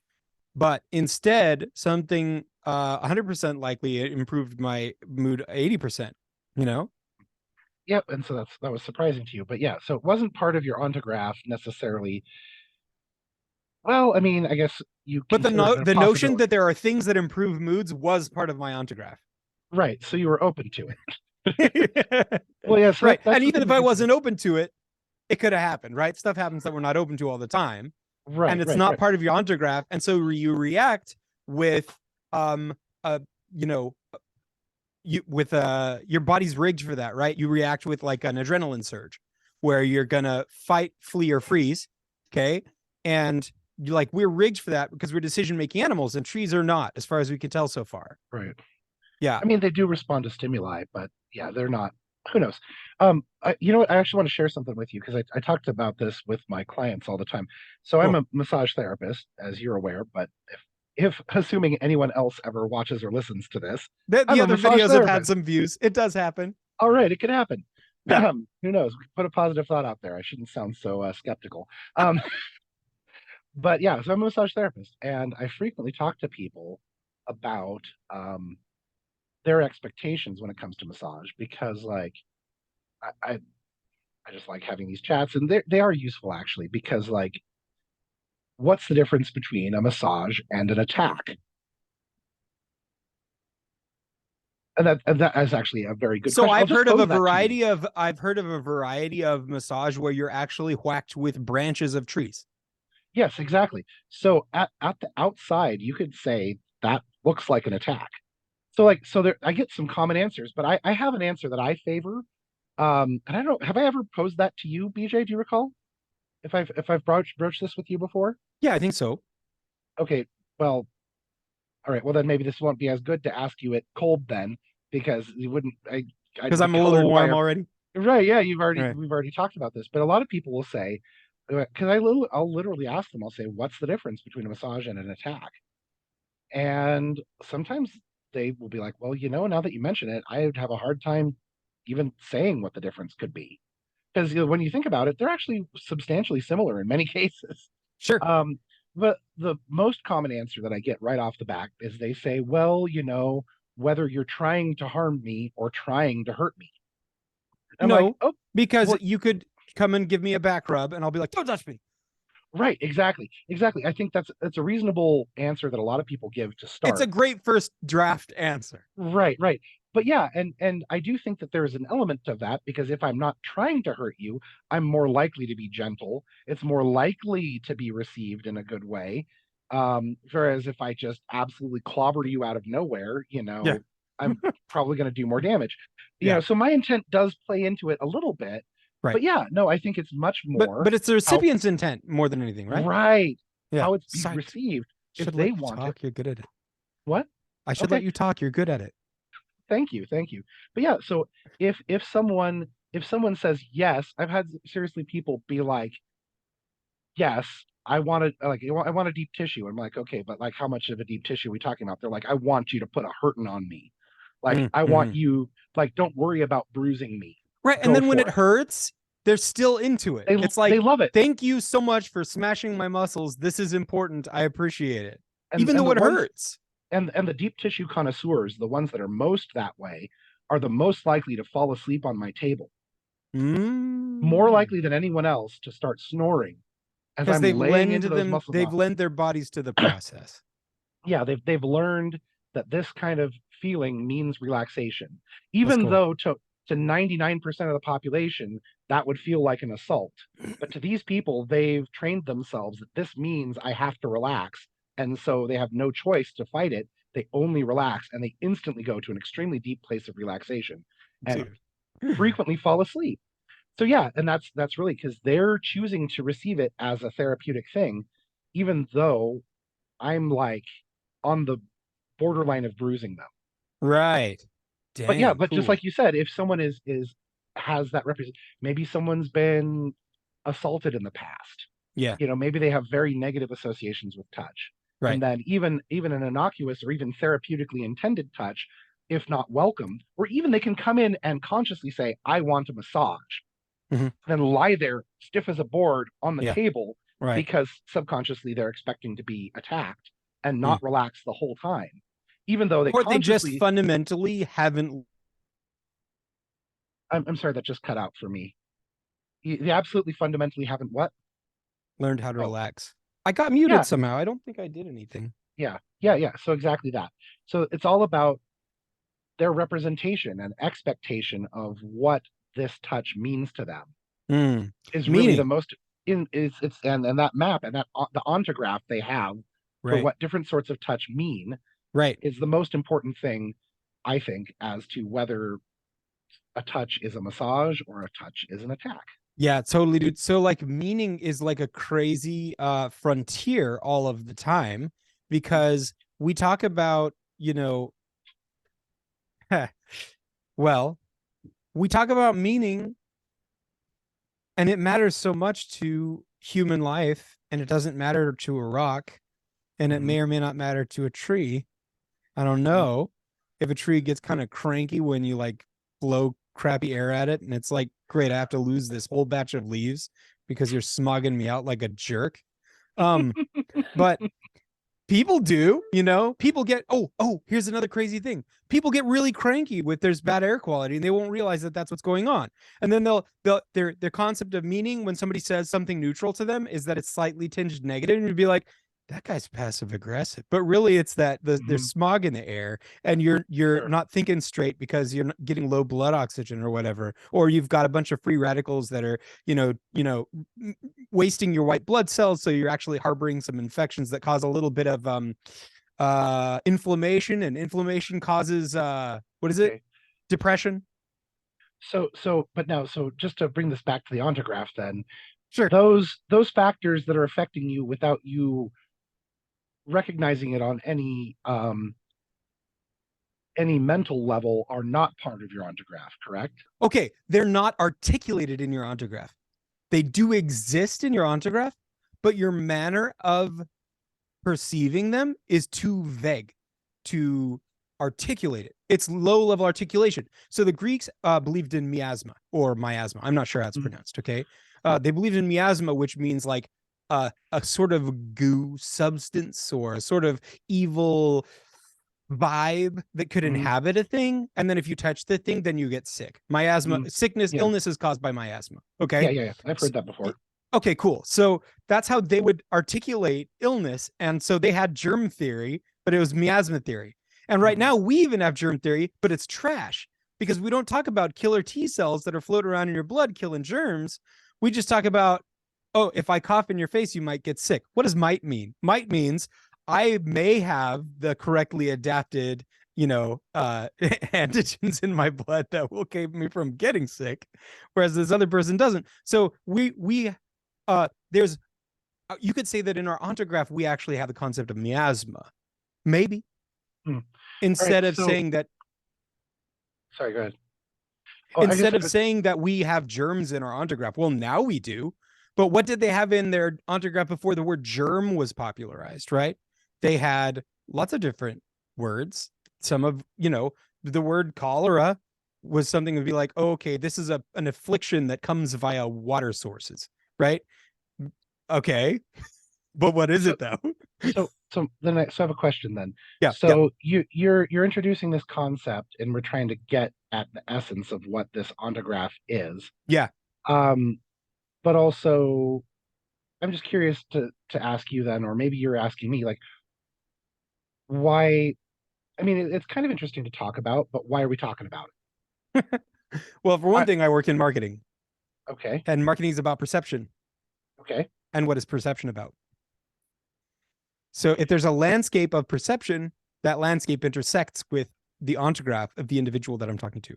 But instead, something 100% likely it improved my mood 80%, you know? Yep. And so that was surprising to you, but yeah. So it wasn't part of your ontograph necessarily. Well, I mean, I guess you But considered it a the notion that possibility, there are things that improve moods was part of my ontograph. right? So you were open to it. Well, yeah. So Right. that's And the even thing if with I you. wasn't open to it, it could have happened, right? Stuff happens that we're not open to all the time. Right, And it's right, not right, part of your ontograph. And so you react with a you know, you with your body's rigged for that, right? You react with like an adrenaline surge where you're gonna fight, flee, or freeze. Okay. And you like we're rigged for that because we're decision making animals and trees are not, as far as we can tell so far. right. Yeah. I mean, they do respond to stimuli, but yeah, they're not. Who knows? You know what? I actually want to share something with you because I talked about this with my clients all the time. So I'm Cool. a massage therapist, as you're aware, but if assuming anyone else ever watches or listens to this, The I'm a other massage videos have had therapist. some views. It does happen. All right, it could happen. Yeah. Who knows? We put a positive thought out there. I shouldn't sound so skeptical. Um, but yeah, so I'm a massage therapist, and I frequently talk to people about their expectations when it comes to massage because, like, I I just like having these chats, and they are useful actually because, like, what's the difference between a massage and an attack? And that is actually a very good So question. I'll just pose that to you. I've heard of a variety of massage where you're actually whacked with branches of trees. Yes, exactly. So at the outside, you could say that looks like an attack. So like so there I get some common answers, but I have an answer that I favor. And I don't know, have I ever posed that to you, BJ? Do you recall if I've broached this with you before? Yeah, I think so. Okay, well, all right. Well, then maybe this won't be as good to ask you it cold then, because you wouldn't. I'd Because be I'm a little colored by warm a already. right. Yeah, Right. we've already talked about this, but a lot of people will say, because I'll literally ask them. I'll say, "What's the difference between a massage and an attack?" And sometimes they will be like, "Well, now that you mention it, I would have a hard time even saying what the difference could be." Because when you think about it, they're actually substantially similar in many cases. Sure. Um, but the most common answer that I get right off the bat is they say, well, whether you're trying to harm me or trying to hurt me. I'm like, No, oh, because well, you could come and give me a back rub and I'll be like, don't touch me. right, exactly, exactly. I think that's a reasonable answer that a lot of people give to It's a start. great first draft answer. Right, right. But yeah, and I do think that there's an element of that because if I'm not trying to hurt you, I'm more likely to be gentle. It's more likely to be received in a good way. Whereas if I just absolutely clobber you out of nowhere, Yeah. I'm probably going to do more damage. Yeah. So my intent does play into it a little bit. Right. But yeah, no, I think it's much more But it's the how recipient's intent more than anything, right? right, Yeah. how it's be Sorry. received if Should they let you want it. talk. You're good at it. What? I should Okay. let you talk. You're good at it. Thank you, thank you. But yeah, so if someone says yes, I've had seriously people be like, yes, I want a deep tissue. I'm like, okay, but like how much of a deep tissue are we talking about? They're like, I want you to put a hurting on me. Like I want Mm-hmm. you, like, don't worry about bruising me. Right. And Go then when for it it. hurts, they're still into it. It's They like, love it. thank you so much for smashing my muscles. This is important. I appreciate it. And Even and though the it ones hurts. and the deep tissue connoisseurs, the ones that are most that way, are the most likely to fall asleep on my table. More Mm. likely than anyone else to start snoring as Because I'm laying into those muscles they've off. lent their bodies to the process. Yeah, they've learned that this kind of feeling means relaxation, That's even cool. though to to 99% of the population, that would feel like an assault. But to these people, they've trained themselves that this means I have to relax. And so they have no choice to fight it. They only relax and they instantly go to an extremely deep place of relaxation and Dude. frequently fall asleep. So yeah, and that's really because they're choosing to receive it as a therapeutic thing, even though I'm like on the borderline of bruising them. Right. But yeah, Dang, but just cool. like you said, if someone is has that represent, maybe someone's been assaulted in the past. Yeah, Maybe they have very negative associations with touch. And right. then even an innocuous or even therapeutically intended touch, if not welcomed, or even they can come in and consciously say, I want a massage, Hmm. then lie there stiff as a board on the Yeah, table right. because subconsciously they're expecting to be attacked and Mm. not relax the whole time, even though they Or they just consciously. fundamentally haven't I'm sorry, that just cut out for me. They absolutely fundamentally haven't what? learned how to Oh, relax. I got muted yeah, somehow. I don't think I did anything. yeah. So exactly that. So it's all about their representation and expectation of what this touch means to them Mm. is really the Meaning, most in is it's and that map and that the ontograph they have for right, what different sorts of touch mean right. is the most important thing, I think, as to whether a touch is a massage or a touch is an attack. Yeah, totally, dude. So like meaning is like a crazy frontier all of the time because we talk about, well, we talk about meaning and it matters so much to human life and it doesn't matter to a rock and it Mm-hmm. may or may not matter to a tree. I don't Mm-hmm. know if a tree gets kind of cranky when you like blow crappy air at it and it's like, great, I have to lose this whole batch of leaves because you're smogging me out like a jerk. Um, but people do, people get, here's another crazy thing. People get really cranky with there's bad air quality and they won't realize that that's what's going on. And then their concept of meaning when somebody says something neutral to them is that it's slightly tinged negative and you'd be like, that guy's passive aggressive, but really it's that there's Mm-hmm. smog in the air and you're Sure. not thinking straight because you're not getting low blood oxygen or whatever, or you've got a bunch of free radicals that are wasting your white blood cells, so you're actually harboring some infections that cause a little bit of inflammation, and inflammation causes what is it, Okay. depression. But now, so just to bring this back to the ontograph, then Sure. those factors that are affecting you without you recognizing it on any mental level are not part of your ontograph, correct? Okay, they're not articulated in your ontograph. They do exist in your ontograph, but your manner of perceiving them is too vague to articulate it. It's low level articulation. So the Greeks believed in miasma or miasma. I'm not sure how it's Mm. pronounced. Okay. They believed in miasma, which means like a sort of goo substance or a sort of evil vibe that could Mm. inhabit a thing. And then if you touch the thing, then you get sick. Miasma, Mm. sickness, Yeah, illness is caused by miasma. yeah, Okay. yeah, yeah. I've heard that before. Okay, cool. So that's how they would articulate illness. And so they had germ theory, but it was miasma theory. And right Mm. now we even have germ theory, but it's trash because we don't talk about killer T cells that are floating around in your blood killing germs. We just talk about, oh, if I cough in your face, you might get sick. What does might mean? Might means I may have the correctly adapted, antigens in my blood that will keep me from getting sick, whereas this other person doesn't. So there's you could say that in our ontograph we actually have the concept of miasma, maybe, Mm. All right. instead of So saying that sorry, go ahead. Oh, I guess we have germs in our ontograph. Well, now we do. But what did they have in their ontograph before the word germ was popularized, right? They had lots of different words. Some of, the word cholera was something to be like, oh, okay, this is an affliction that comes via water sources, right? Okay. But what is so it though? so I have a question then. Yeah, yeah, So you're introducing this concept, and we're trying to get at the essence of what this ontograph is. yeah. Um, but also, I'm just curious to ask you then, or maybe you're asking me, like, why? I mean, it's kind of interesting to talk about, but why are we talking about it? Well, for one I, thing, I work in marketing, okay, and marketing is about perception. okay. And what is perception about? So if there's a landscape of perception, that landscape intersects with the ontograph of the individual that I'm talking to.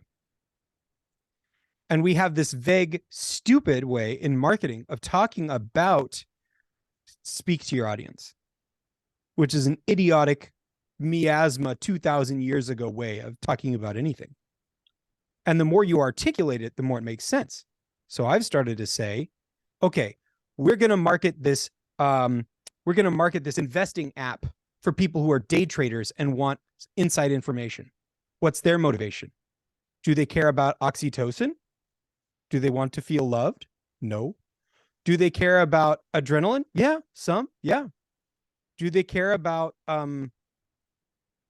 And we have this vague, stupid way in marketing of talking about speak to your audience, which is an idiotic miasma 2000 years ago way of talking about anything. And the more you articulate it, the more it makes sense. So I've started to say, okay, we're going to market this. We're going to market this investing app for people who are day traders and want inside information. What's their motivation? Do they care about oxytocin? Do they want to feel loved? No. Do they care about adrenaline? Yeah, some. Yeah. Do they care about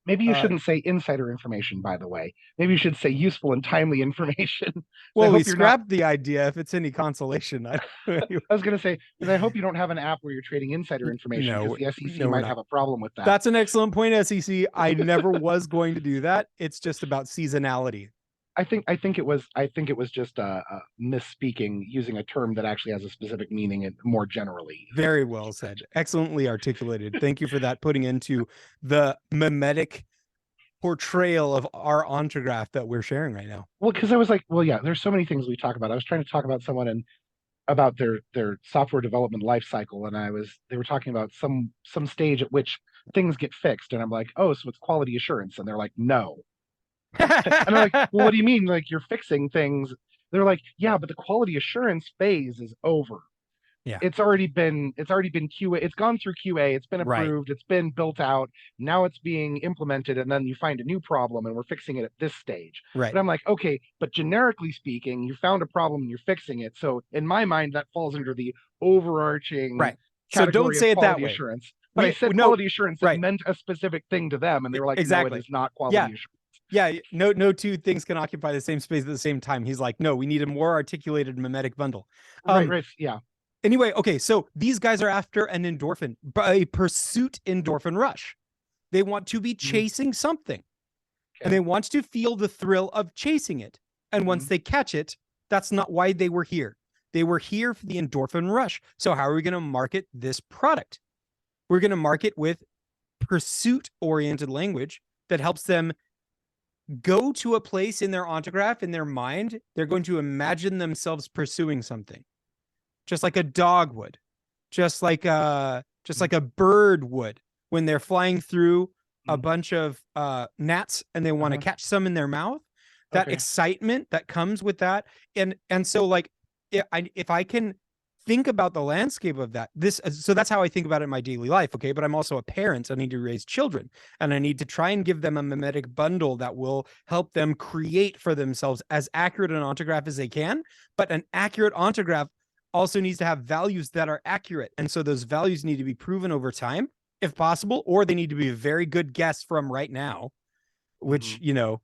Maybe you uh shouldn't say insider information, by the way. Maybe you should say useful and timely information. So I well, we hope you're not. scrapped the idea if it's any consolation. I was going to say, because I hope you don't have an app where you're trading insider information, because No, the SEC no, we're might not. have a problem with that. That's an excellent point, SEC. I never was going to do that. It's just about seasonality. I think it was just misspeaking, using a term that actually has a specific meaning and more generally. Very well said. Excellently articulated. Thank you for that, putting into the mimetic portrayal of our ontograph that we're sharing right now. Well, because I was like, well, yeah, there's so many things we talk about. I was trying to talk about someone and about their software development life cycle, and they were talking about some stage at which things get fixed, and I'm like, oh, so it's quality assurance, and they're like, no. And I'm like, well, what do you mean? Like you're fixing things? They're like, yeah, but the quality assurance phase is over. Yeah, It's already been QA. It's gone through QA. It's been right, approved. It's been built out. Now it's being implemented, and then you find a new problem, and we're fixing it at this stage. right, But I'm like, okay, but generically speaking, you found a problem and you're fixing it. So in my mind, that falls under the overarching right. So don't category of say it that quality way. assurance. But I We said no, quality assurance. It right. meant a specific thing to them, and they were like, no, it Exactly. is not Yeah. quality assurance. Yeah. No two things can occupy the same space at the same time. He's like, no, we need a more articulated mimetic bundle. Right, right, yeah. Anyway, okay, so these guys are after an endorphin, a pursuit endorphin rush. They want to be Mhm. chasing something, and Okay. they want to feel the thrill of chasing it. And once Mhm. they catch it, that's not why they were here. They were here for the endorphin rush. So how are we going to market this product? We're going to market with pursuit-oriented language that helps them go to a place in their ontograph, in their mind. They're going to imagine themselves pursuing something, just like a dog would, just Mhm. like a bird would when they're flying through a Mhm. bunch of gnats and they want to Uh-huh. catch some in their mouth. That Okay. excitement that comes with that, and so like if I can think about the landscape of that, this so that's how I think about it in my daily life. Okay, but I'm also a parent. I need to raise children, and I need to try and give them a mimetic bundle that will help them create for themselves as accurate an ontograph as they can. But an accurate ontograph also needs to have values that are accurate. And so those values need to be proven over time, if possible, or they need to be a very good guess from right now, which, Mhm.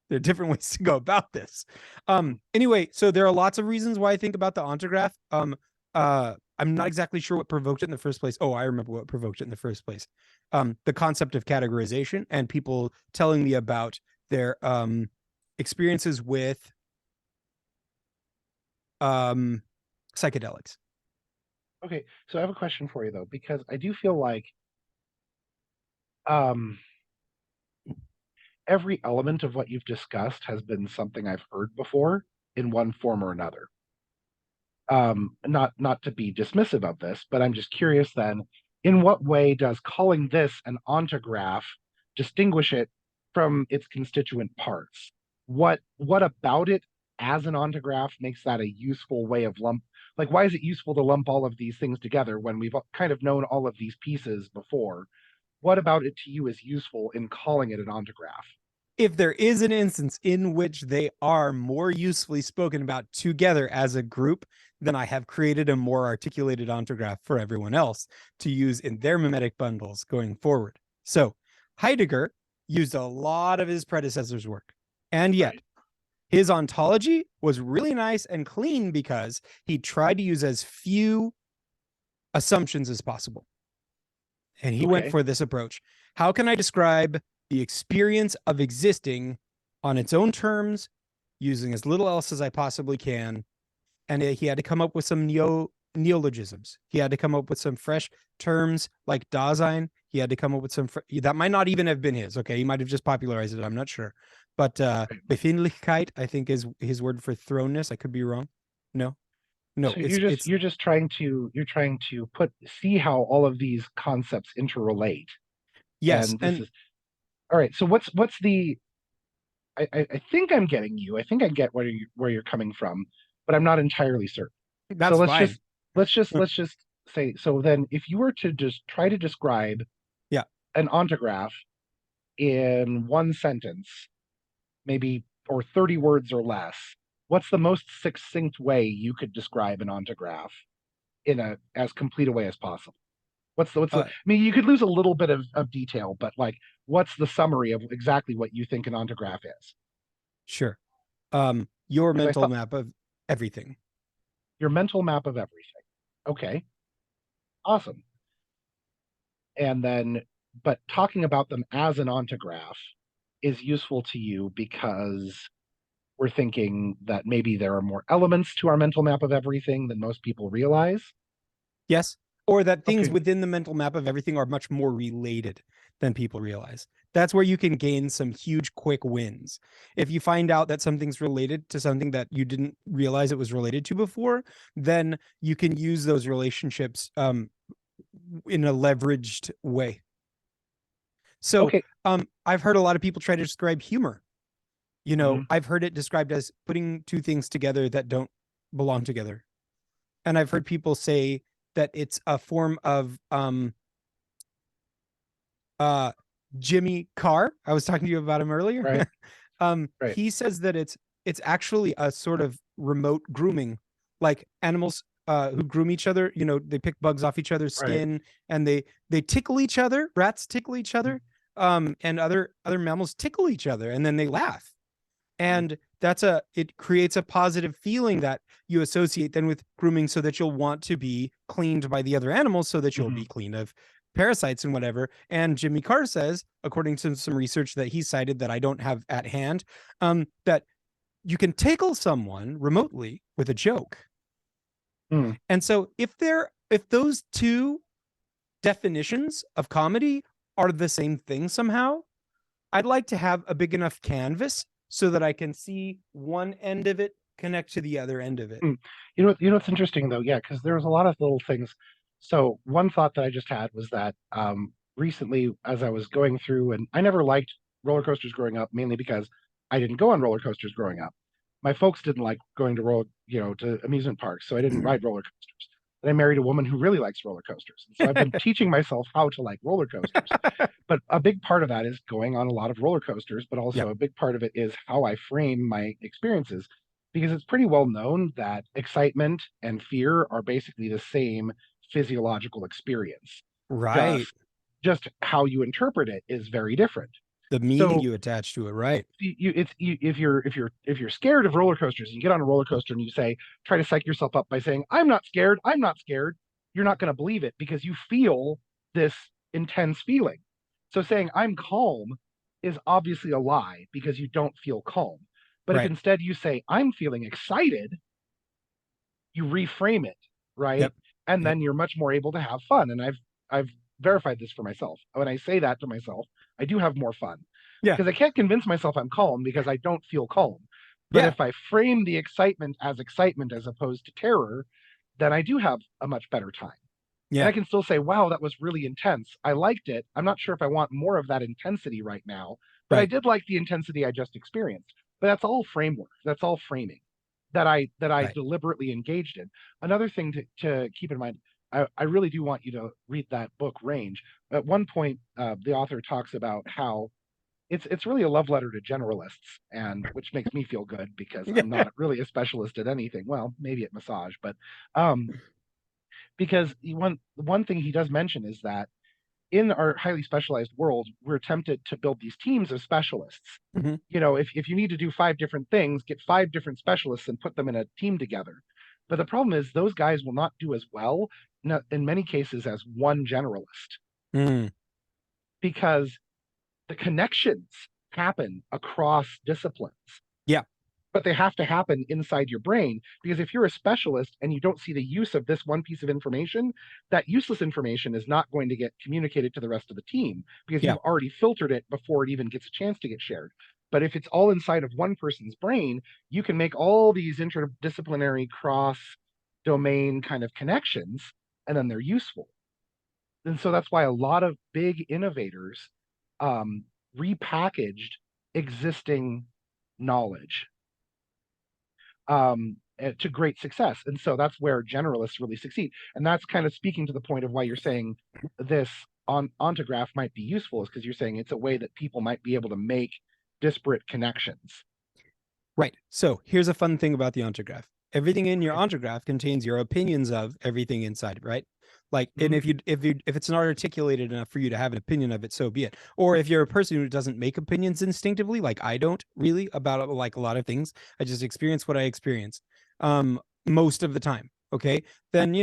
there are different ways to go about this. Mhm. Anyway, so there are lots of reasons why I think about the ontograph. I'm not exactly sure what provoked it in the first place. Oh, I remember what provoked it in the first place. The concept of categorization and people telling me about their experiences with um, psychedelics. Okay, so I have a question for you though, because I do feel like um every element of what you've discussed has been something I've heard before in one form or another. Not to be dismissive of this, but I'm just curious then, in what way does calling this an ontograph distinguish it from its constituent parts? What about it as an ontograph makes that a useful way of like why is it useful to lump all of these things together when we've kind of known all of these pieces before? What about it to you is useful in calling it an ontograph? If there is an instance in which they are more usefully spoken about together as a group, then I have created a more articulated ontograph for everyone else to use in their mimetic bundles going forward. So Heidegger used a lot of his predecessors' work, and yet Right. his ontology was really nice and clean because he tried to use as few assumptions as possible. And he went Okay. for this approach. How can I describe the experience of existing on its own terms using as little else as I possibly can. And he had to come up with some neologisms. He had to come up with some fresh terms like Dasein. He had to come up with some that might not even have been his. Okay, he might have just popularized it. I'm not sure. But Befindlichkeit, I think, is his word for thrownness. I could be wrong. No, no, So it's you're just trying to see how all of these concepts interrelate. yes, And this and is all right. So what's the I think I'm getting you. I think I get where you're coming from, but I'm not entirely certain. So that's fine. let's just say so then if you were to just try to describe Yeah. an ontograph in one sentence, maybe or 30 words or less, what's the most succinct way you could describe an ontograph in a as complete a way as possible? I mean, you could lose a little bit of detail, but like, what's the summary of exactly what you think an ontograph is? Sure. Your Because I mental thought map of everything. your mental map of everything. Okay, awesome. And then, but talking about them as an ontograph is useful to you because we're thinking that maybe there are more elements to our mental map of everything than most people realize. Yes. Or that things Okay, within the mental map of everything are much more related than people realize. That's where you can gain some huge quick wins. If you find out that something's related to something that you didn't realize it was related to before, then you can use those relationships in a leveraged way. So okay. I've heard a lot of people try to describe humor. Mhm. I've heard it described as putting two things together that don't belong together. And I've heard people say that it's a form of uh Jimmy Carr. I was talking to you about him earlier. Right, right. He says that it's actually a sort of remote grooming, like animals who groom each other. They pick bugs off each other's Right. skin and they tickle each other. Rats tickle each other, and other mammals tickle each other, and then they laugh. Mhm. And it creates a positive feeling that you associate then with grooming, so that you'll want to be cleaned by the other animals, so that you'll Mhm. be clean of parasites and whatever. And Jimmy Carr says, according to some research that he cited that I don't have at hand, that you can tickle someone remotely with a joke. Mhm. And so if those two definitions of comedy are the same thing somehow, I'd like to have a big enough canvas so that I can see one end of it connect to the other end of it. Mm. You know what's interesting though, yeah, because there was a lot of little things. So one thought that I just had was that recently, as I was going through, and I never liked roller coasters growing up, mainly because I didn't go on roller coasters growing up. My folks didn't like going to amusement parks, so I didn't ride roller coasters. And I married a woman who really likes roller coasters, and so I've been teaching myself how to like roller coasters. But a big part of that is going on a lot of roller coasters, but Yeah. also a big part of it is how I frame my experiences because it's pretty well known that excitement and fear are basically the same physiological experience. Right. Just just how you interpret it is very different. The meaning So you attach to it. Right. if you're scared of roller coasters and you get on a roller coaster and you say try to psych yourself up by saying I'm not scared, you're not going to believe it because you feel this intense feeling. So saying I'm calm is obviously a lie because you don't feel calm. But if Right. instead you say I'm feeling excited, you reframe it, right? Yep. And Yep. then you're much more able to have fun. And I've verified this for myself. When I say that to myself, I do have more fun Yeah. because I can't convince myself I'm calm because I don't feel calm. But Yeah. if I frame the excitement as opposed to terror, then I do have a much better time. And Yeah. I can still say, wow, that was really intense. I liked it. I'm not sure if I want more of that intensity right now, but I Right. did like the intensity I just experienced. But that's all framework. That's all framing that I Right. deliberately engaged in. Another thing to keep in mind, I really do want you to read that book, Range. At one point, the author talks about how it's really a love letter to generalists, and which makes me feel good because I'm Yeah. not really a specialist at anything. Well, maybe at massage, but um, because one thing he does mention is that in our highly specialized world, we're tempted to build these teams of specialists. Mhm. If you need to do five different things, get five different specialists and put them in a team together. But the problem is those guys will not do as well in many cases as one generalist Mm. because the connections happen across disciplines. Yeah. but they have to happen inside your brain, because if you're a specialist and you don't see the use of this one piece of information, that useless information is not going to get communicated to the rest of the team because Yeah. you've already filtered it before it even gets a chance to get shared. But if it's all inside of one person's brain, you can make all these interdisciplinary cross domain kind of connections, and then they're useful. And so that's why a lot of big innovators um, repackaged existing knowledge to great success. And so that's where generalists really succeed. And that's kind of speaking to the point of why you're saying this ontograph might be useful, is because you're saying it's a way that people might be able to make disparate connections. Right. So here's a fun thing about the ontograph. Everything in your Okay. ontograph contains your opinions of everything inside, right? Like, and Mhm. if it's not articulated enough for you to have an opinion of it, so be it. Or if you're a person who doesn't make opinions instinctively, like I don't really about like a lot of things, I just experience what I experience most of the time. Okay, then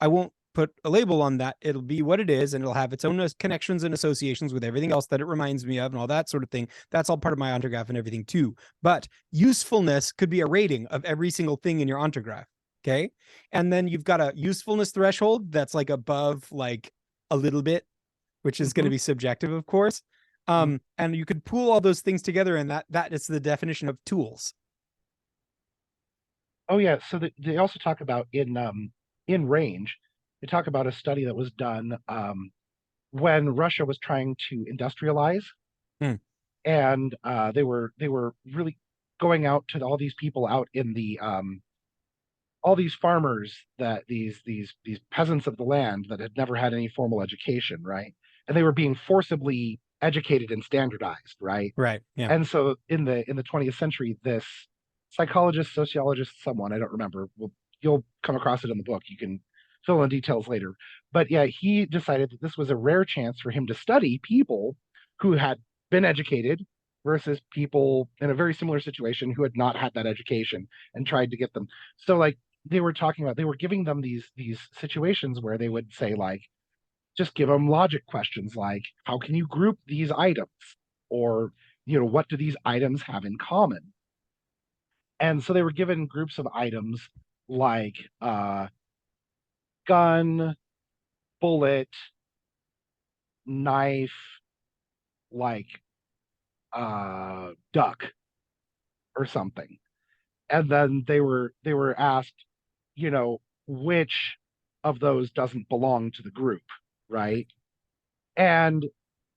I won't put a label on that. It'll be what it is, and it'll have its own connections and associations with everything else that it reminds me of, and all that sort of thing. That's all part of my ontograph and everything too. But usefulness could be a rating of every single thing in your ontograph. Okay. And then you've got a usefulness threshold that's like above like a little bit, which is going to Mhm. be subjective, of course. Mhm. And you could pool all those things together, and that is the definition of tools. Oh yeah, so they also talk about in range. They talk about a study that was done when Russia was trying to industrialize, Hmm. and they were really going out to all these people out in the all these farmers, that these peasants of the land that had never had any formal education, right? And they were being forcibly educated and standardized, right? Right. Yeah. And so in the 20th century, this psychologist, sociologist, someone, I don't remember, you'll come across it in the book. You can fill in details later. But yeah, he decided that this was a rare chance for him to study people who had been educated versus people in a very similar situation who had not had that education, and tried to get them. So like they were talking about, they were giving them these situations where they would say like, just give them logic questions like, how can you group these items, or what do these items have in common? And so they were given groups of items like gun, bullet, knife, like duck or something. And then they were asked, you know which of those doesn't belong to the group, right? And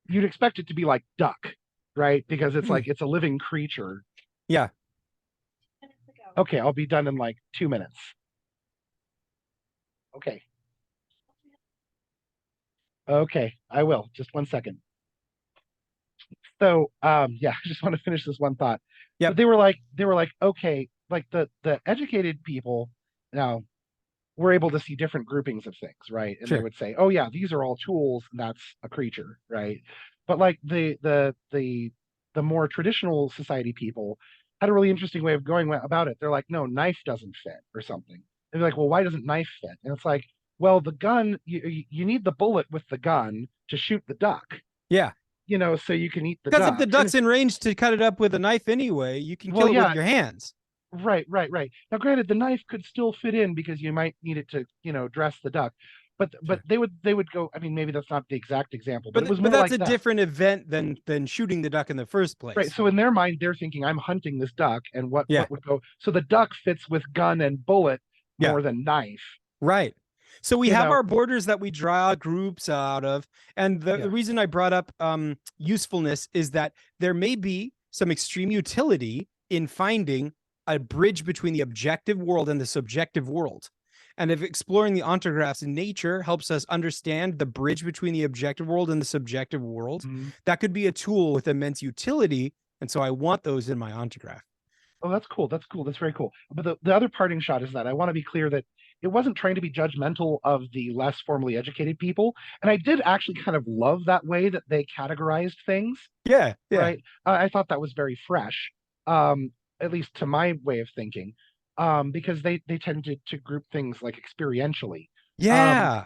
you'd expect it to be like duck, right? Because it's like it's a living creature. Yeah. Okay, I'll be done in like 2 minutes. Okay. Okay, I will. Just 1 second. So, yeah, I just want to finish this one thought. But Yep. they were like, okay, like the educated people now were able to see different groupings of things, right? And they Sure. would say, oh yeah, these are all tools, and that's a creature, right? But like the more traditional society people had a really interesting way of going about it. They're like, no, knife doesn't fit or something. And they're like, well, why doesn't knife fit? And it's like, well, the gun, you need the bullet with the gun to shoot the duck, Yeah. so you can eat the Because if the duck. And duck's in range to cut it up with a knife anyway, you can well, kill it with yeah, your hands. right, right, right. Now, granted, the knife could still fit in because you might need it to, dress the duck. But Sure. they would go. I mean, maybe that's not the exact example, but it But was but more that's like a that, different event than shooting the duck in the first right? place. So in their mind, they're thinking, I'm hunting this duck, and what Yeah. what would go? So the duck fits with gun and bullet Yeah. more than knife, Right. So we you have know? our borders that we draw groups out of. And the Yeah. reason I brought up usefulness is that there may be some extreme utility in finding a bridge between the objective world and the subjective world. And if exploring the ontographs in nature helps us understand the bridge between the objective world and the subjective world, Mhm. that could be a tool with immense utility. And so I want those in my ontograph. Oh, that's cool. That's cool. That's very cool. But the other parting shot is that I want to be clear that it wasn't trying to be judgmental of the less formally educated people. And I did actually kind of love that way that they categorized things, Yeah. Yeah. right? I thought that was very fresh, um, at least to my way of thinking, because they tended to group things like experientially. Um, Yeah.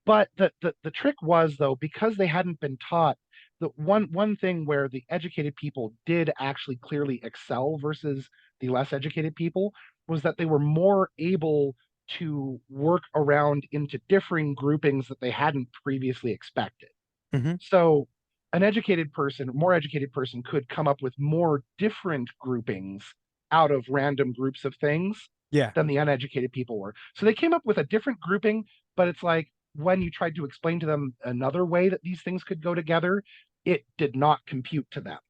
but the trick was, though, because they hadn't been taught the one thing where the educated people did actually clearly excel versus the less educated people was that they were more able to work around into differing groupings that they hadn't previously expected. Hmm. So an educated person, more educated person could come up with more different groupings out of random groups of things Yeah. than the uneducated people were. So they came up with a different grouping, but it's like when you tried to explain to them another way that these things could go together, it did not compute to them.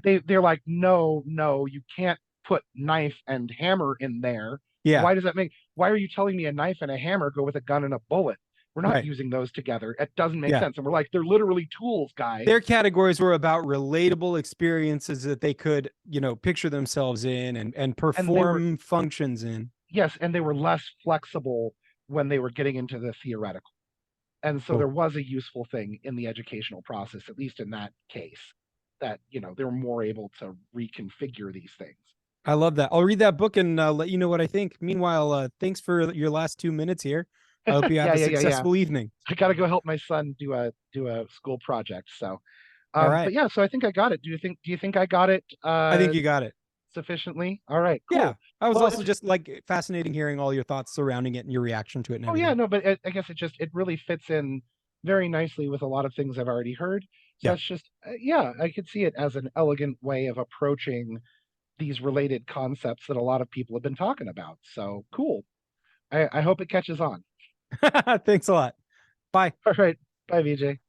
They're like, no, no, you can't put knife and hammer in there. Yeah. Why are you telling me a knife and a hammer go with a gun and a bullet? We're not Right. using those together. It doesn't make Yeah. sense. And we're like, they're literally tools, guy. Their categories were about relatable experiences that they could, picture themselves in and And they were, perform functions in. yes, and they were less flexible when they were getting into the theoretical. And so there Cool. was a useful thing in the educational process, at least in that case, that, they were more able to reconfigure these things. I love that. I'll read that book and let you know what I think. Meanwhile, thanks for your last 2 minutes here. I hope you have Yeah, a yeah, yeah, yeah. successful evening. I got to go help my son do a school project. So, All but right. yeah, so I think I got it. Do you think I got it I think you got it. sufficiently? All right, Yeah. cool. I was Well, also just like fascinating hearing all your thoughts surrounding it and your reaction to it and oh yeah, everything. no, but I guess it really fits in very nicely with a lot of things I've already heard. So Yeah. it's just yeah, I could see it as an elegant way of approaching these related concepts that a lot of people have been talking about. So cool. I hope it catches on. Thanks a lot. Bye. All right, bye, VJ.